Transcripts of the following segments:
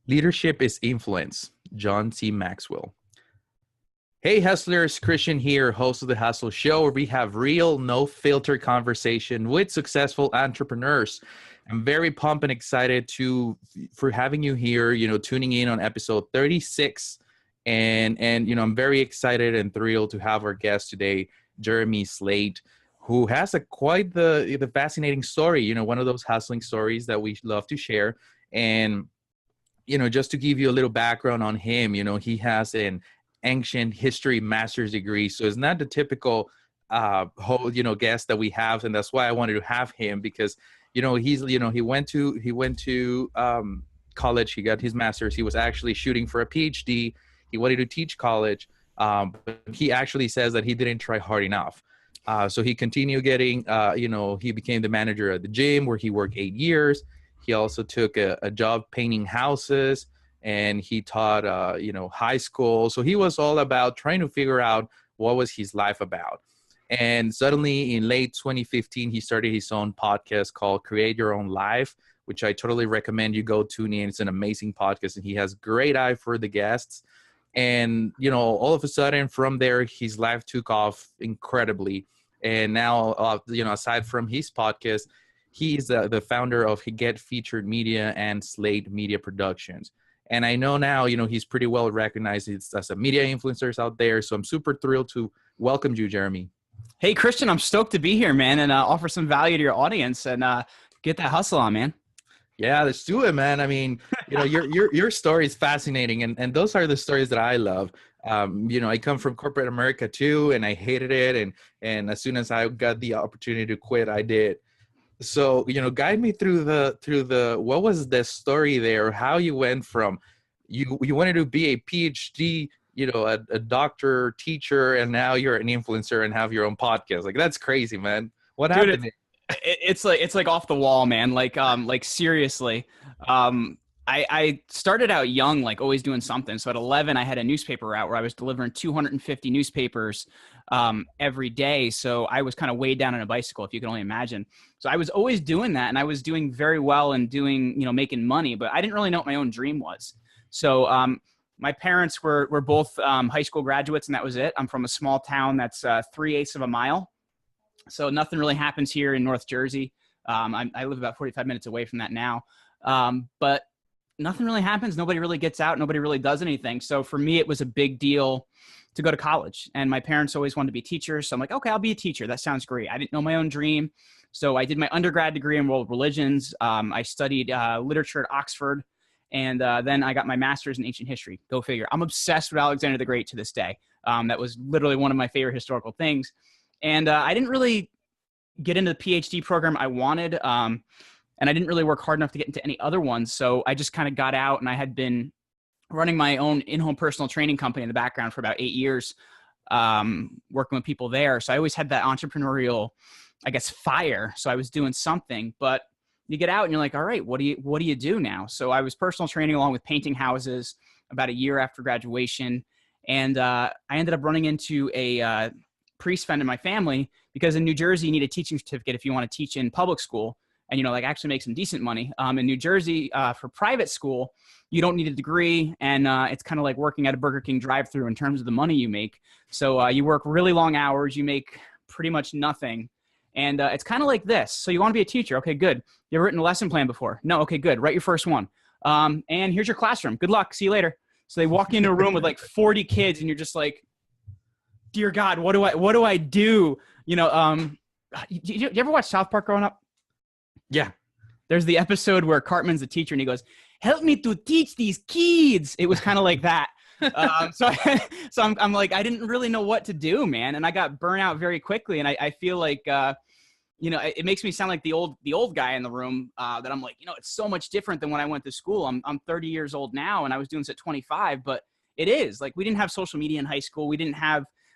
Leadership is influence. John C. Maxwell. Hey, hustlers, Christian here, host of The Hustle Show, where we have real, no-filter conversation with successful entrepreneurs. I'm very pumped and excited for having you here, tuning in on episode 36. And I'm very excited and thrilled to have our guest today, Jeremy Slate, who has quite the fascinating story, one of those hustling stories that we love to share. And just to give you a little background on him, he has an ancient history master's degree. So it's not the typical guest that we have. And that's why I wanted to have him because, he went to college. He got his master's. He was actually shooting for a PhD. He wanted to teach college. But he actually says that he didn't try hard enough. So he continued getting, he became the manager at the gym where he worked 8 years. He also took a job painting houses, and he taught, high school. So he was all about trying to figure out what was his life about. And suddenly in late 2015, he started his own podcast called Create Your Own Life, which I totally recommend you go tune in. It's an amazing podcast, and he has great eye for the guests. And, all of a sudden from there, his life took off incredibly. And now, aside from his podcast, he's the founder of Get Featured Media and Slate Media Productions. And I know now, he's pretty well recognized as a media influencer out there. So I'm super thrilled to welcome you, Jeremy. Hey, Christian, I'm stoked to be here, man, and offer some value to your audience and get that hustle on, man. Yeah, let's do it, man. I mean, your story is fascinating. And those are the stories that I love. I come from corporate America too, and I hated it. And as soon as I got the opportunity to quit, I did. So, guide me through what was the story there? How you went from you wanted to be a PhD, a doctor, teacher, and now you're an influencer and have your own podcast. Like, that's crazy, man. What happened? It's like off the wall, man. Like seriously. I started out young, like always doing something. So at 11, I had a newspaper route where I was delivering 250 newspapers every day. So I was kind of weighed down on a bicycle, if you can only imagine. So I was always doing that, and I was doing very well and doing, making money, but I didn't really know what my own dream was. So my parents were both high school graduates, and that was it. I'm from a small town that's 3/8 of a mile. So nothing really happens here in North Jersey. I live about 45 minutes away from that now. But nothing really happens. Nobody really gets out. Nobody really does anything. So for me, it was a big deal to go to college. And my parents always wanted to be teachers. So I'm like, okay, I'll be a teacher. That sounds great. I didn't know my own dream. So I did my undergrad degree in world religions. I studied literature at Oxford. And then I got my master's in ancient history. Go figure. I'm obsessed with Alexander the Great to this day. That was literally one of my favorite historical things. And I didn't really get into the PhD program I wanted. And I didn't really work hard enough to get into any other ones. So I just kind of got out, and I had been running my own in-home personal training company in the background for about 8 years, working with people there. So I always had that entrepreneurial, fire. So I was doing something, but you get out and you're like, all right, what do you do now? So I was personal training along with painting houses about a year after graduation. And I ended up running into a priest friend in my family, because in New Jersey, you need a teaching certificate if you want to teach in public school and, actually make some decent money. In New Jersey, for private school, you don't need a degree, and it's kind of like working at a Burger King drive-thru in terms of the money you make. So you work really long hours, you make pretty much nothing, and it's kind of like this. So you want to be a teacher. Okay, good. You ever written a lesson plan before? No. Okay, good. Write your first one. And here's your classroom. Good luck. See you later. So they walk into a room with like 40 kids, and you're just like, dear God, what do I do? You ever watch South Park growing up? Yeah. There's the episode where Cartman's the teacher, and he goes, help me to teach these kids. It was kind of like that. So I'm like, I didn't really know what to do, man. And I got burnt out very quickly. And I feel like, it makes me sound like the old guy in the room, that I'm like, it's so much different than when I went to school. I'm 30 years old now, and I was doing this at 25, but it is like, we didn't have social media in high school.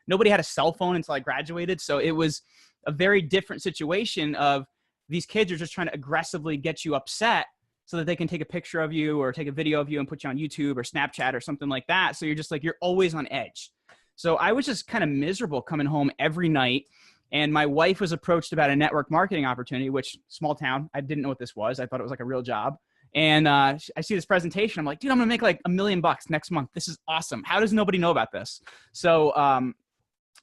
Nobody had a cell phone until I graduated. So it was a very different situation of these kids are just trying to aggressively get you upset so that they can take a picture of you or take a video of you and put you on YouTube or Snapchat or something like that. So you're just like, you're always on edge. So I was just kind of miserable coming home every night. And my wife was approached about a network marketing opportunity, which small town, I didn't know what this was. I thought it was like a real job. And I see this presentation. I'm like, dude, I'm going to make like $1 million next month. This is awesome. How does nobody know about this? So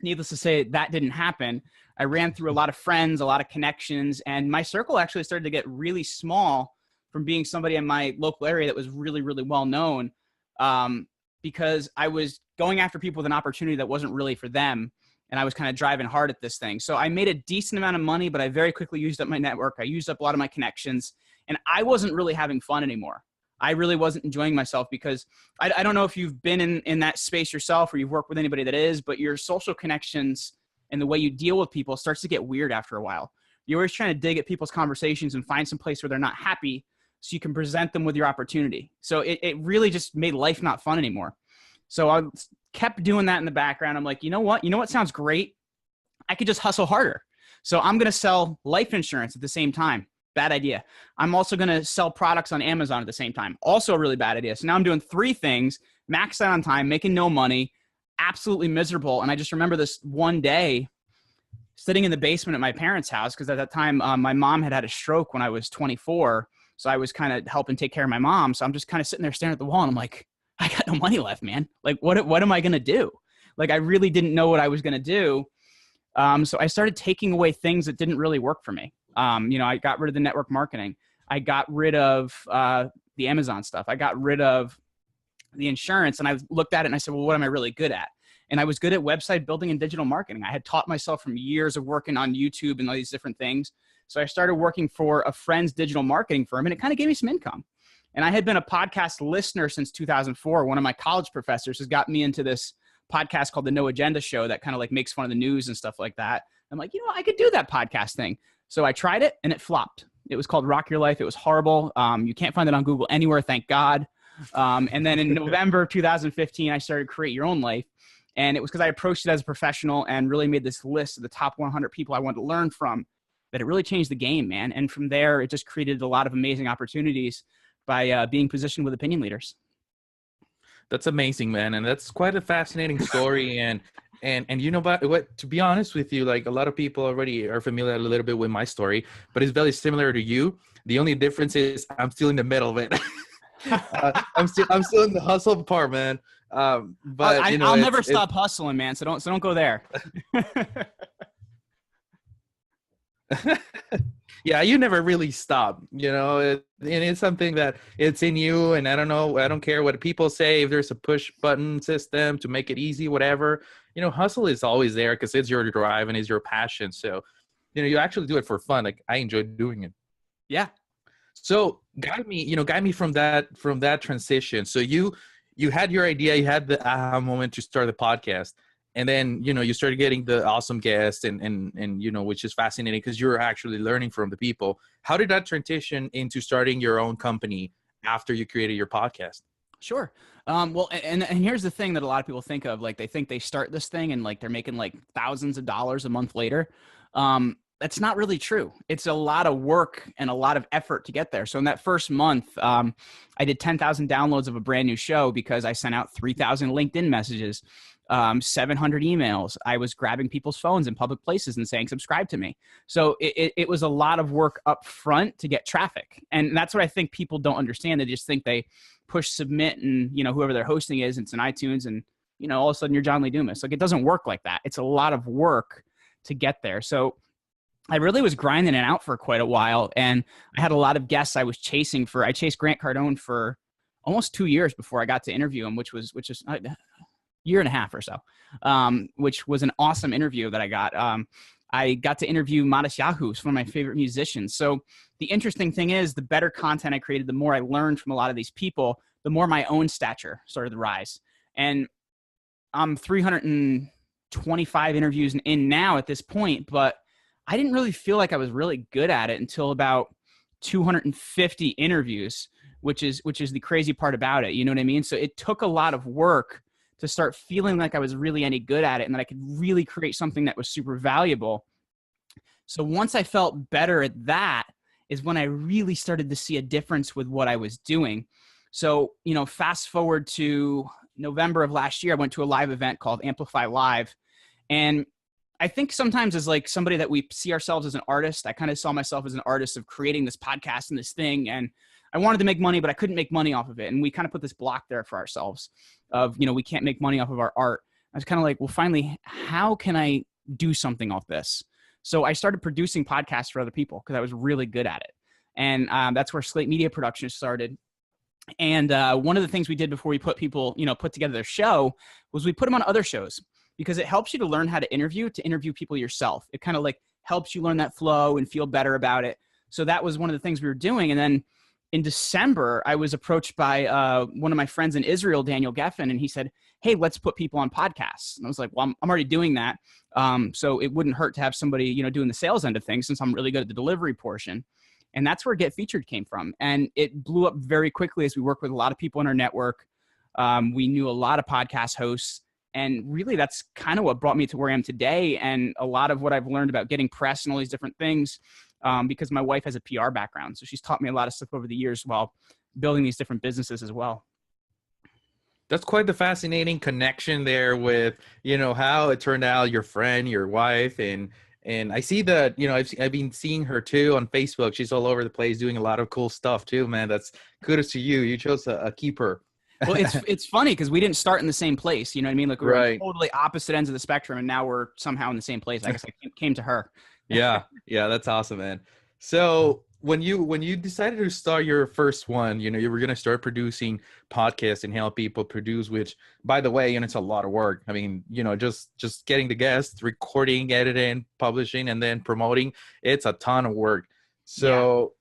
needless to say, that didn't happen. I ran through a lot of friends, a lot of connections, and my circle actually started to get really small from being somebody in my local area that was really, really well known, because I was going after people with an opportunity that wasn't really for them, and I was kind of driving hard at this thing. So I made a decent amount of money, but I very quickly used up my network. I used up a lot of my connections, and I wasn't really having fun anymore. I really wasn't enjoying myself because I don't know if you've been in that space yourself or you've worked with anybody that is, but your social connections and the way you deal with people starts to get weird after a while. You're always trying to dig at people's conversations and find some place where they're not happy so you can present them with your opportunity. So it really just made life not fun anymore. So I kept doing that in the background. I'm like, you know what? You know what sounds great? I could just hustle harder. So I'm going to sell life insurance at the same time. Bad idea. I'm also going to sell products on Amazon at the same time. Also a really bad idea. So now I'm doing 3 things, maxed out on time, making no money, absolutely miserable. And I just remember this one day sitting in the basement at my parents' house, because at that time my mom had a stroke when I was 24. So I was kind of helping take care of my mom. So I'm just kind of sitting there staring at the wall and I'm like, I got no money left, man. Like, what am I going to do? Like, I really didn't know what I was going to do. So I started taking away things that didn't really work for me. I got rid of the network marketing. I got rid of the Amazon stuff. I got rid of the insurance, and I looked at it and I said, well, what am I really good at? And I was good at website building and digital marketing. I had taught myself from years of working on YouTube and all these different things. So I started working for a friend's digital marketing firm, and it kind of gave me some income. And I had been a podcast listener since 2004. One of my college professors has got me into this podcast called the No Agenda Show that kind of like makes fun of the news and stuff like that. I'm like, I could do that podcast thing. So I tried it and it flopped. It was called Rock Your Life. It was horrible. You can't find it on Google anywhere, thank God. And then in November 2015, I started Create Your Own Life. And it was because I approached it as a professional and really made this list of the top 100 people I wanted to learn from, that it really changed the game, man. And from there, it just created a lot of amazing opportunities by being positioned with opinion leaders. That's amazing, man. And that's quite a fascinating story. And you know what, to be honest with you, like a lot of people already are familiar a little bit with my story, but it's very similar to you. The only difference is I'm still in the middle of it. I'm still in the hustle part, man. But I'll never stop hustling, man. So don't go there. Yeah, you never really stop, and it's something that it's in you. And I don't care what people say. If there's a push button system to make it easy, whatever, hustle is always there because it's your drive and it's your passion. So, you actually do it for fun. Like, I enjoy doing it. Yeah. So guide me from that transition. So you had your idea, you had the aha moment to start the podcast. And then, you started getting the awesome guests and which is fascinating because you're actually learning from the people. How did that transition into starting your own company after you created your podcast? Sure. Well, and here's the thing that a lot of people think of, like, they think they start this thing and like they're making like thousands of dollars a month later. That's not really true. It's a lot of work and a lot of effort to get there. So in that first month, I did 10,000 downloads of a brand new show because I sent out 3,000 LinkedIn messages. 700 emails. I was grabbing people's phones in public places and saying, subscribe to me. So it was a lot of work up front to get traffic. And that's what I think people don't understand. They just think they push submit and, whoever their hosting is, it's in iTunes and, all of a sudden you're John Lee Dumas. Like, it doesn't work like that. It's a lot of work to get there. So I really was grinding it out for quite a while. And I had a lot of guests I was chasing I chased Grant Cardone for almost 2 years before I got to interview him, which is year and a half or so, which was an awesome interview that I got. I got to interview Modest Yahoo, who's one of my favorite musicians. So the interesting thing is, the better content I created, the more I learned from a lot of these people, the more my own stature started to rise. And I'm 325 interviews in now at this point, but I didn't really feel like I was really good at it until about 250 interviews, which is the crazy part about it. You know what I mean? So it took a lot of work to start feeling like I was really any good at it and that I could really create something that was super valuable. So once I felt better at that is when I really started to see a difference with what I was doing. So, fast forward to November of last year, I went to a live event called Amplify Live. And I think sometimes as like somebody that we see ourselves as an artist, I kind of saw myself as an artist of creating this podcast and this thing. And I wanted to make money, but I couldn't make money off of it. And we kind of put this block there for ourselves of, we can't make money off of our art. I was kind of like, well, finally, how can I do something off this? So I started producing podcasts for other people because I was really good at it. And that's where Slate Media Production started. And one of the things we did before we put together their show was we put them on other shows, because it helps you to learn how to interview people yourself. It kind of like helps you learn that flow and feel better about it. So that was one of the things we were doing. And then in December, I was approached by one of my friends in Israel, Daniel Geffen, and he said, hey, let's put people on podcasts. And I was like, well, I'm already doing that. So it wouldn't hurt to have somebody, doing the sales end of things, since I'm really good at the delivery portion. And that's where Get Featured came from. And it blew up very quickly as we worked with a lot of people in our network. We knew a lot of podcast hosts. And really, that's kind of what brought me to where I am today. And a lot of what I've learned about getting press and all these different things, because my wife has a PR background. So she's taught me a lot of stuff over the years while building these different businesses as well. That's quite the fascinating connection there with, how it turned out, your friend, your wife, and I see that, I've been seeing her too on Facebook. She's all over the place doing a lot of cool stuff too, man. That's kudos to you. You chose a keeper. Well, it's funny because we didn't start in the same place. You know what I mean? Like we were Right. on totally opposite ends of the spectrum, and now we're somehow in the same place. I guess I came to her. Yeah, that's awesome, man. So when you decided to start your first one, you were gonna start producing podcasts and help people produce. Which, by the way, it's a lot of work. I mean, just getting the guests, recording, editing, publishing, and then promoting. It's a ton of work. So,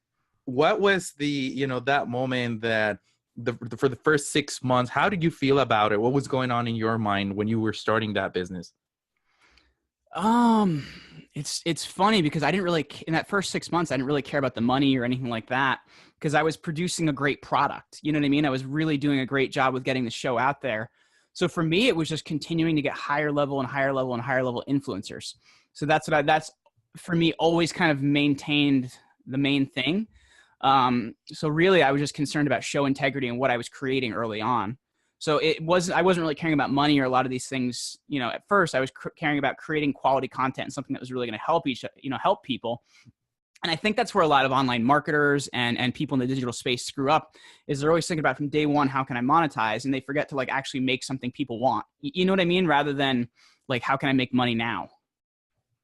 What was the that moment that for the first 6 months? How did you feel about it? What was going on in your mind when you were starting that business? It's funny because I didn't really, in that first 6 months, I didn't really care about the money or anything like that, because I was producing a great product. You know what I mean? I was really doing a great job with getting the show out there. So for me, it was just continuing to get higher level and higher level and higher level influencers. So that's for me, always kind of maintained the main thing. So really I was just concerned about show integrity and what I was creating early on. So I wasn't really caring about money or a lot of these things. At first I was caring about creating quality content and something that was really going to help people. And I think that's where a lot of online marketers and people in the digital space screw up, is they're always thinking about from day one, how can I monetize? And they forget to actually make something people want. You know what I mean? Rather than how can I make money now?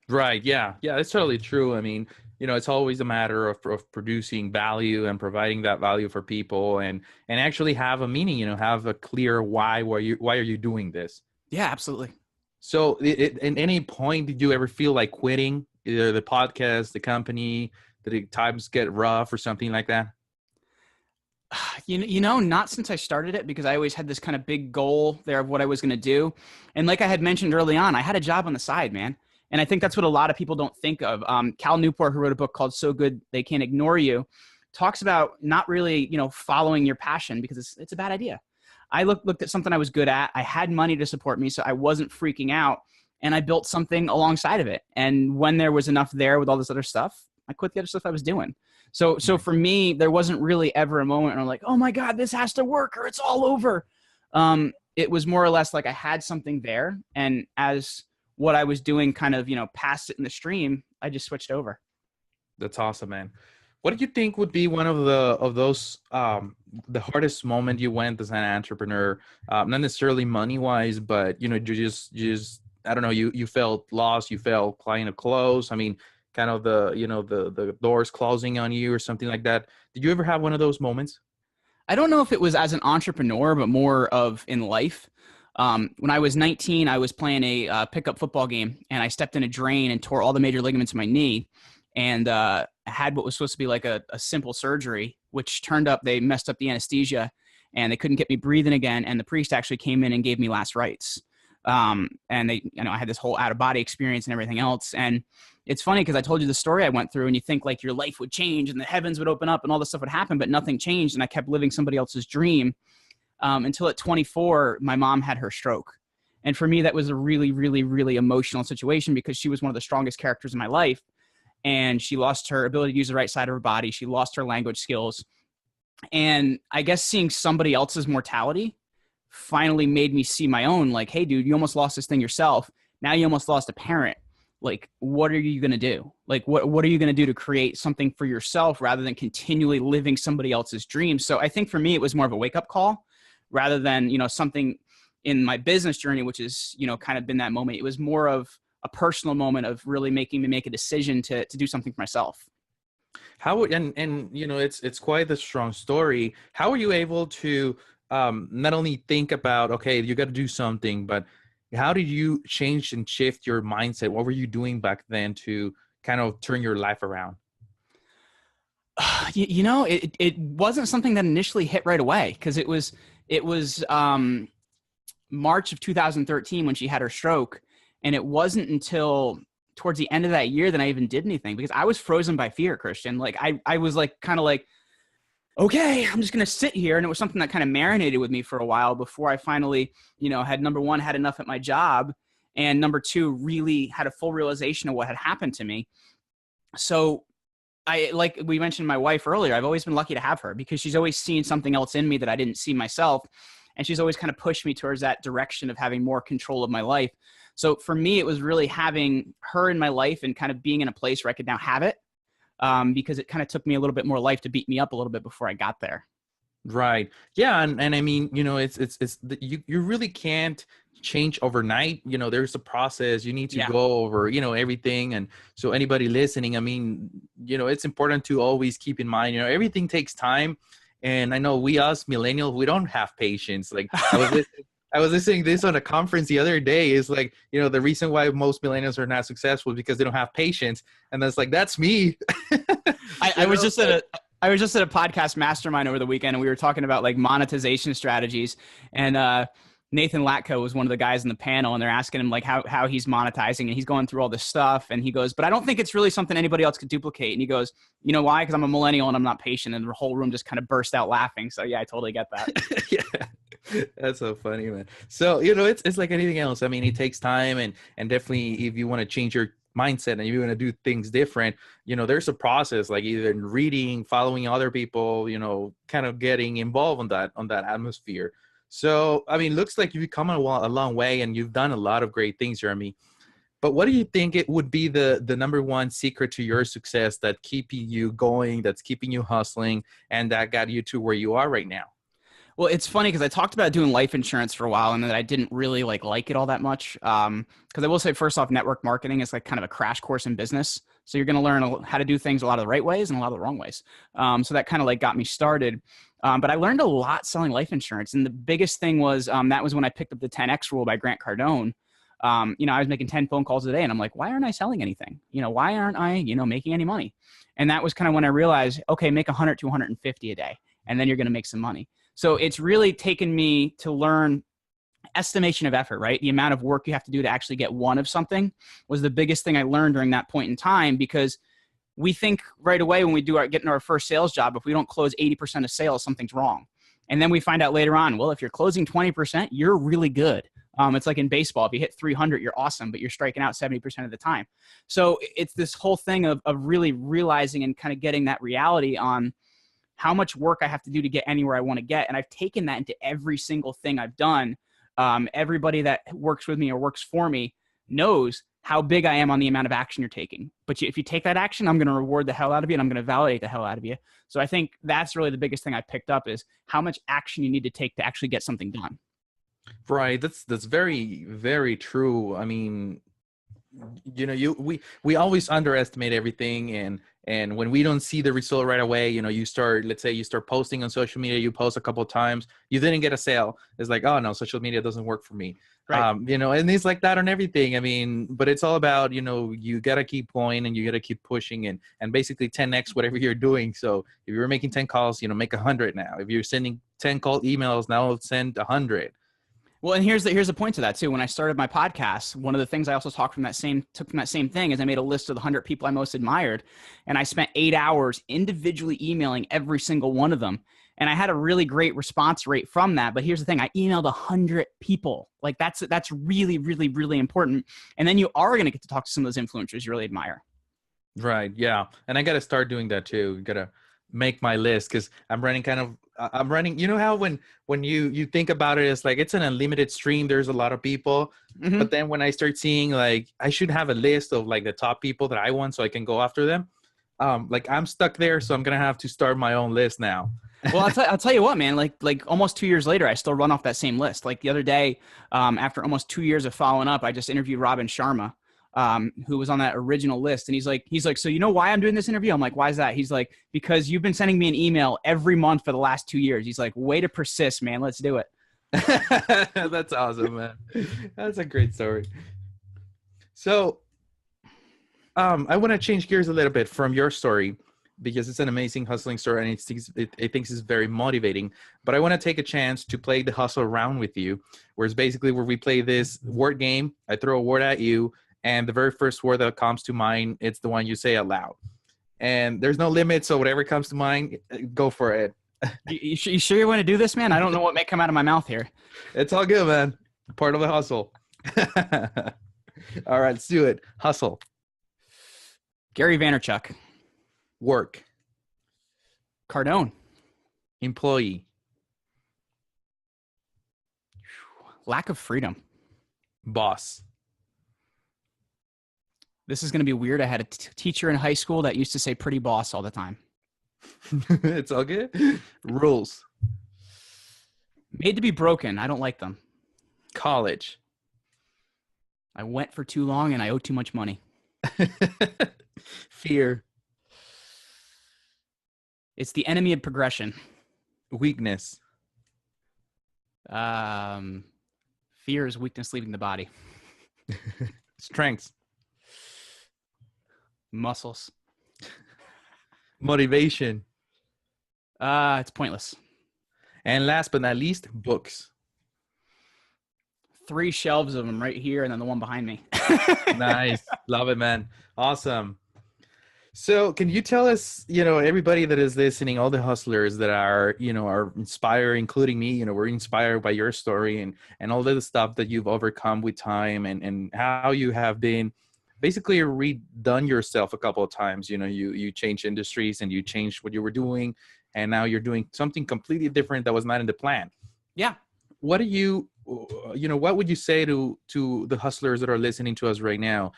Right. Yeah. Yeah. That's totally true. I mean, it's always a matter of producing value and providing that value for people and actually have a meaning, have a clear why are you doing this? Yeah, absolutely. So at any point, did you ever feel like quitting either the podcast, the company, did the times get rough or something like that? Not since I started it, because I always had this kind of big goal there of what I was going to do. And like I had mentioned early on, I had a job on the side, man. And I think that's what a lot of people don't think of. Cal Newport, who wrote a book called So Good They Can't Ignore You, talks about not really, following your passion, because it's a bad idea. I looked at something I was good at. I had money to support me, so I wasn't freaking out. And I built something alongside of it. And when there was enough there with all this other stuff, I quit the other stuff I was doing. So for me, there wasn't really ever a moment where I'm like, oh my God, this has to work or it's all over. It was more or less like I had something there. And as what I was doing kind of, passed it in the stream, I just switched over. That's awesome, man. What do you think would be one of those the hardest moment you went as an entrepreneur? Not necessarily money wise, but you just I don't know, you felt lost, you felt kind of close. I mean, kind of the doors closing on you or something like that. Did you ever have one of those moments? I don't know if it was as an entrepreneur, but more of in life. When I was 19, I was playing a pickup football game, and I stepped in a drain and tore all the major ligaments in my knee, and I had what was supposed to be like a simple surgery, which turned up they messed up the anesthesia, and they couldn't get me breathing again. And the priest actually came in and gave me last rites. And they, I had this whole out of body experience and everything else. And it's funny because I told you the story I went through, and you think like your life would change and the heavens would open up and all this stuff would happen, but nothing changed. And I kept living somebody else's dream. Until at 24, my mom had her stroke. And for me, that was a really, really, really emotional situation, because she was one of the strongest characters in my life. And she lost her ability to use the right side of her body. She lost her language skills. And I guess seeing somebody else's mortality finally made me see my own, like, hey, dude, you almost lost this thing yourself. Now you almost lost a parent. like, what are you going to do? Like, what are you going to do to create something for yourself rather than continually living somebody else's dreams? So I think for me, it was more of a wake up call rather than, something in my business journey, which is, kind of been that moment. It was more of a personal moment of really making me make a decision to do something for myself. How and it's quite a strong story. How were you able to not only think about, okay, you got to do something, but how did you change and shift your mindset? What were you doing back then to kind of turn your life around? It wasn't something that initially hit right away, because it was March of 2013 when she had her stroke, and it wasn't until towards the end of that year that I even did anything, because I was frozen by fear, Christian. Like I was like, kind of like, okay, I'm just going to sit here. And it was something that kind of marinated with me for a while before I finally, had, number one, had enough at my job. And number two, really had a full realization of what had happened to me. So like we mentioned my wife earlier, I've always been lucky to have her, because she's always seen something else in me that I didn't see myself. And she's always kind of pushed me towards that direction of having more control of my life. So for me, it was really having her in my life and kind of being in a place where I could now have it. Because it kind of took me a little bit more life to beat me up a little bit before I got there. Right. Yeah. And I mean, you really can't change overnight. There's a process. You need to go over, everything. And so anybody listening, I mean, it's important to always keep in mind, everything takes time. And I know us millennials, we don't have patience. Like I was listening to this on a conference the other day, is like, the reason why most millennials are not successful is because they don't have patience. And that's like, that's me. I was just at a podcast mastermind over the weekend, and we were talking about like monetization strategies. And Nathan Latko was one of the guys in the panel, and they're asking him like how he's monetizing, and he's going through all this stuff. And he goes, but I don't think it's really something anybody else could duplicate. And he goes, you know why? Because I'm a millennial and I'm not patient. And the whole room just kind of burst out laughing. So yeah, I totally get that. Yeah, that's so funny, man. So, it's like anything else. I mean, it takes time, and definitely if you want to change your mindset and you want to do things different, there's a process, like either reading, following other people, kind of getting involved on that atmosphere. So, I mean, looks like you've come a long way, and you've done a lot of great things, Jeremy. But what do you think it would be the number one secret to your success that keeping you going, that's keeping you hustling, and that got you to where you are right now? Well, it's funny because I talked about doing life insurance for a while, and then I didn't really like it all that much. Because I will say, first off, network marketing is like kind of a crash course in business. So you're going to learn how to do things a lot of the right ways and a lot of the wrong ways. So that kind of like got me started. But I learned a lot selling life insurance. And the biggest thing was that was when I picked up the 10X rule by Grant Cardone. I was making 10 phone calls a day, and I'm like, why aren't I selling anything? Why aren't I, making any money? And that was kind of when I realized, okay, make 100 to 150 a day, and then you're going to make some money. So it's really taken me to learn estimation of effort, right? The amount of work you have to do to actually get one of something was the biggest thing I learned during that point in time, because we think right away when we get our first sales job, if we don't close 80% of sales, something's wrong. And then we find out later on, well, if you're closing 20%, you're really good. It's like in baseball, if you hit 300, you're awesome, but you're striking out 70% of the time. So it's this whole thing of really realizing and kind of getting that reality on how much work I have to do to get anywhere I want to get. And I've taken that into every single thing I've done. Everybody that works with me or works for me knows how big I am on the amount of action you're taking. But if you take that action, I'm going to reward the hell out of you, and I'm going to validate the hell out of you. So I think that's really the biggest thing I picked up, is how much action you need to take to actually get something done. Right. That's very, very true. I mean, we always underestimate everything, and when we don't see the result right away, let's say you start posting on social media, you post a couple of times, you didn't get a sale. It's like, oh no, social media doesn't work for me. Right. And it's like that on everything. I mean, but it's all about, you got to keep going, and you got to keep pushing, and basically 10X whatever you're doing. So if you're making 10 calls, make 100 now. If you're sending 10 call emails, now send 100. Well, and here's the point to that too. When I started my podcast, one of the things I also took from that same thing is I made a list of the 100 people I most admired, and I spent 8 hours individually emailing every single one of them. And I had a really great response rate from that. But here's the thing, I emailed 100 people. Like that's really, really, really important. And then you are going to get to talk to some of those influencers you really admire. Right. Yeah. And I got to start doing that too. Got to make my list, because I'm running kind of I'm running. You know how when you think about it, it's like it's an unlimited stream. There's a lot of people, Mhm. but then when I start seeing like I should have a list of like the top people that I want, so I can go after them. Like I'm stuck there, so I'm gonna have to start my own list now. Well, I'll tell you what, man. Like almost 2 years later, I still run off that same list. Like the other day, after almost 2 years of following up, I just interviewed Robin Sharma, who was on that original list, and he's like, so you know why I'm doing this interview? I'm like, why is that? He's like, because you've been sending me an email every month for the last 2 years. He's like, way to persist, man. Let's do it. That's awesome, man. That's a great story. So, I want to change gears a little bit from your story because it's an amazing hustling story and it thinks it's very motivating. But I want to take a chance to play the hustle round with you, where it's basically where we play this word game. I throw a word at you, and the very first word that comes to mind, it's the one you say out loud. And there's no limit, so whatever comes to mind, go for it. You sure you want to do this, man? I don't know what may come out of my mouth here. It's all good, man. Part of the hustle. All right, let's do it. Hustle. Gary Vaynerchuk. Work. Cardone. Employee. Lack of freedom. Boss. This is going to be weird. I had a teacher in high school that used to say pretty boss all the time. It's all good. Rules. Made to be broken. I don't like them. College. I went for too long and I owe too much money. Fear. It's the enemy of progression. Weakness. Fear is weakness leaving the body. Strengths. Muscles. Motivation. It's pointless. And last but not least, books. 3 shelves of them right here and then the one behind me. Nice. Love it, man. Awesome. So can you tell us, everybody that is listening, all the hustlers that are inspired, including me, we're inspired by your story and all the stuff that you've overcome with time and how you have been basically redone yourself a couple of times. You changed industries and you changed what you were doing. And now you're doing something completely different that was not in the plan. Yeah. What what would you say to the hustlers that are listening to us right now?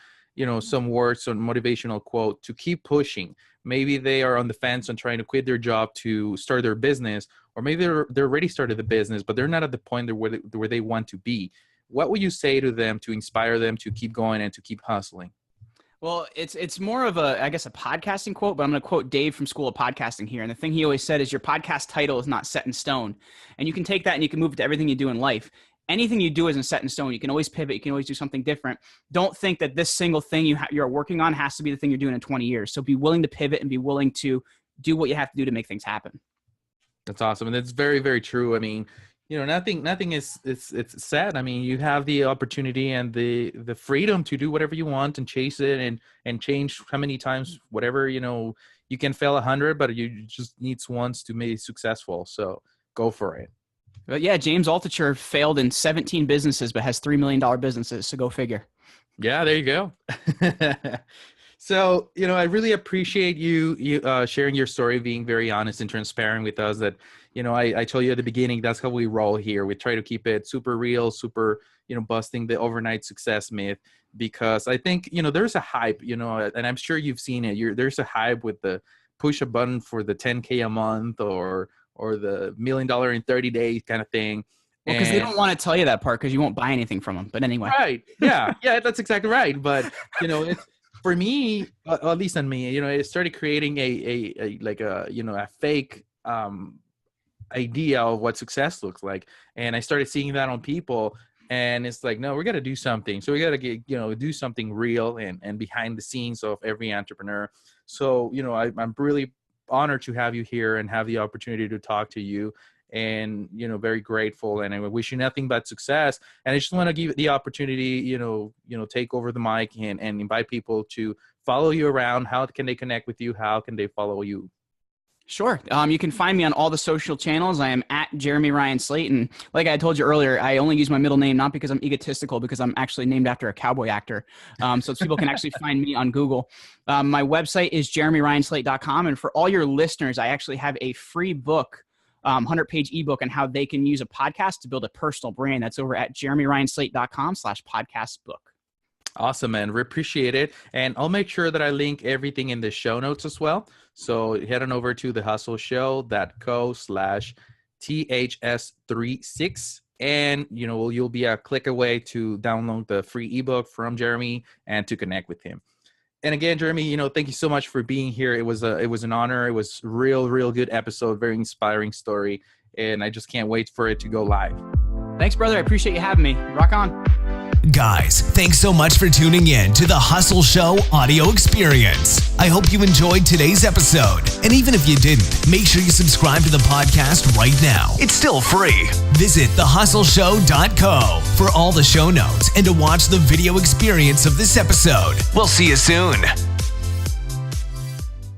Some words, some motivational quote to keep pushing. Maybe they are on the fence and trying to quit their job to start their business, or maybe they're already started the business, but they're not at the point where they want to be. What would you say to them to inspire them to keep going and to keep hustling? Well, it's more of a podcasting quote, but I'm going to quote Dave from School of Podcasting here. And the thing he always said is your podcast title is not set in stone. And you can take that and you can move it to everything you do in life. Anything you do isn't set in stone. You can always pivot. You can always do something different. Don't think that this single thing you're working on has to be the thing you're doing in 20 years. So be willing to pivot and be willing to do what you have to do to make things happen. That's awesome. And it's very, very true. I mean, nothing is it's set. I mean, you have the opportunity and the freedom to do whatever you want and chase it and change how many times, whatever, you can fail 100, but you just need once to make it successful. So go for it. But yeah, James Altucher failed in 17 businesses, but has $3 million businesses. So go figure. Yeah, there you go. So, I really appreciate you sharing your story, being very honest and transparent with us. That, I told you at the beginning, that's how we roll here. We try to keep it super real, super, busting the overnight success myth, because I think, there's a hype, and I'm sure you've seen it. There's a hype with the push a button for the 10K a month or the $1 million in 30 days kind of thing. Well, because they don't want to tell you that part because you won't buy anything from them. But anyway. Right. Yeah. Yeah, that's exactly right. But, it's for me, at least on me, it started creating a fake idea of what success looks like. And I started seeing that on people. And it's like, no, we got to do something. So we got to do something real and behind the scenes of every entrepreneur. So, I'm really honored to have you here and have the opportunity to talk to you, and very grateful, and I wish you nothing but success. And I just want to give the opportunity, take over the mic and invite people to follow you around. How can they connect with you? How can they follow you? Sure. You can find me on all the social channels. I am at Jeremy Ryan Slate. And like I told you earlier, I only use my middle name, not because I'm egotistical, because I'm actually named after a cowboy actor. So people can actually find me on Google. My website is jeremyryanslate.com. And for all your listeners, I actually have a free book 100-page ebook on how they can use a podcast to build a personal brand. That's over at jeremyryanslate.com/podcastbook. Awesome, man. We appreciate it. And I'll make sure that I link everything in the show notes as well. So head on over to thehustleshow.co/THS36. And, you'll be a click away to download the free ebook from Jeremy and to connect with him. And again, Jeremy, thank you so much for being here. It was an honor. It was real good episode, very inspiring story. And I just can't wait for it to go live. Thanks, brother. I appreciate you having me. Rock on. Guys, thanks so much for tuning in to the Hustle Show audio experience. I hope you enjoyed today's episode. And even if you didn't, make sure you subscribe to the podcast right now. It's still free. Visit thehustleshow.co for all the show notes and to watch the video experience of this episode. We'll see you soon.